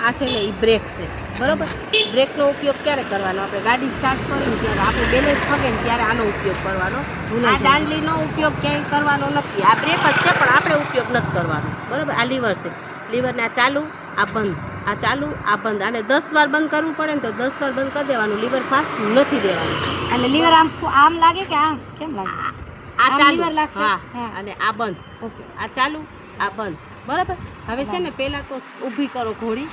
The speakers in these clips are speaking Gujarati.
આ છે ને એ બ્રેક છે બરાબર. બ્રેકનો ઉપયોગ ક્યારે કરવાનો? આપણે ગાડી સ્ટાર્ટ કરીએ ત્યારે આપણે બેલેન્સ ફગે ને ત્યારે આનો ઉપયોગ કરવાનો. આ દાંડલીનો ઉપયોગ ક્યાંય કરવાનો નથી. આ બ્રેક જ છે પણ આપણે ઉપયોગ નથી કરવાનો બરાબર. આ લીવર છે, લીવરને આ ચાલુ આ બંધ, આ ચાલુ આ બંધ, અને 10 વાર બંધ કરવું પડે ને તો 10 વાર બંધ કરી દેવાનું. લીવર ફાસ્ટ નથી દેવાનું. એટલે લીવર આમ લાગે કે આમ કેમ લાગે? આ ચાલુ લાગશે. હા, અને આ બંધ. ઓકે, આ ચાલુ આ બંધ બરાબર. હવે છે ને પહેલાં તો ઊભી કરો ઘોડી,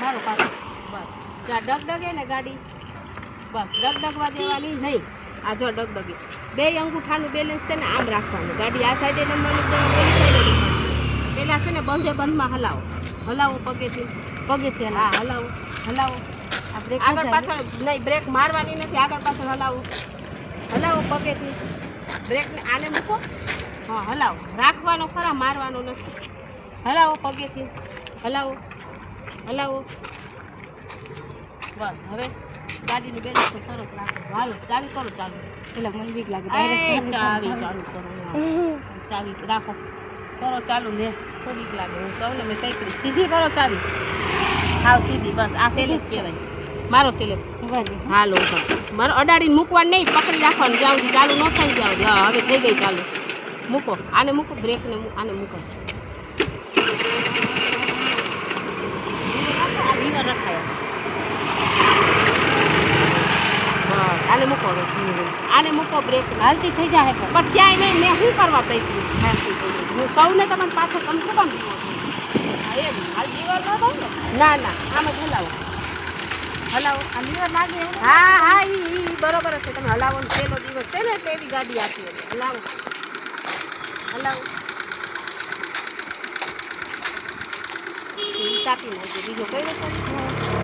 મારો પાછો બસ. જ્યાં ડગડગે ને ગાડી બસ ડગડગવા દેવાની નહીં. આ જો ડગડગે 2 અંગૂઠાનું બેલેન્સ છે ને આમ રાખવાનું. ગાડી આ સાઈડે નમવાનું, પેલી સાઈડે નમવાનું. પહેલાં છે ને બંધે બંધમાં હલાવો, હલાવો પગેથી હા હલાવો હલાવો. આગળ પાછળ નહીં, બ્રેક મારવાની નથી. આગળ પાછળ હલાવો હલાવો પગેથી. બ્રેકને આને મૂકો, હા હલાવો, રાખવાનો ખરા, મારવાનો નથી. હલાવો પગેથી, હલાવો હલાવો બસ. હવે ગાડીનું બેલેન્સ તો સરસ રાખો. હાલો ચાવી કરો ચાલુ. એટલે મને બીક લાગે. ચાવી ચાલુ કરો, ચાવી રાખો, કરો ચાલુ. લે તો બીક લાગે. હું સૌને મેં કઈ કરી સીધી કરો ચાવી, હાવ સીધી. બસ આ સેલેક્ટ કહેવાય છે મારો સેલેક્ટ. હાલો મારો અડાડીને મૂકવાનું નહીં, પકડી રાખવાનું જ્યાં સુધી ચાલુ ન થાય ત્યાં સુધી. હા હવે થઈ ગઈ ચાલુ. મૂકો, આને મૂકો, બ્રેકને આને મૂકો. આ લીવર રખાય. બસ આને મૂકો, આને મૂકો, બ્રેક હાલતી થઈ જાય પણ ક્યાંય નહીં. મેં શું કરવા તૈયારી હાલતી થઈ ગઈ. હું સૌને તમને પાછો તમે શું કામ એમ હાલ લીવર ન થાય ને? ના ના, આમ જ હલાવો હલાવો. આ લીવર લાગે? હા હા, ઈ બરોબર છે. તમે હલાવો ને પહેલો દિવસ છે ને એટલે એવી ગાડી આપી હોય. હલાવો હલાવો. કાપી નાખજો. બીજો કઈ વસ્તુ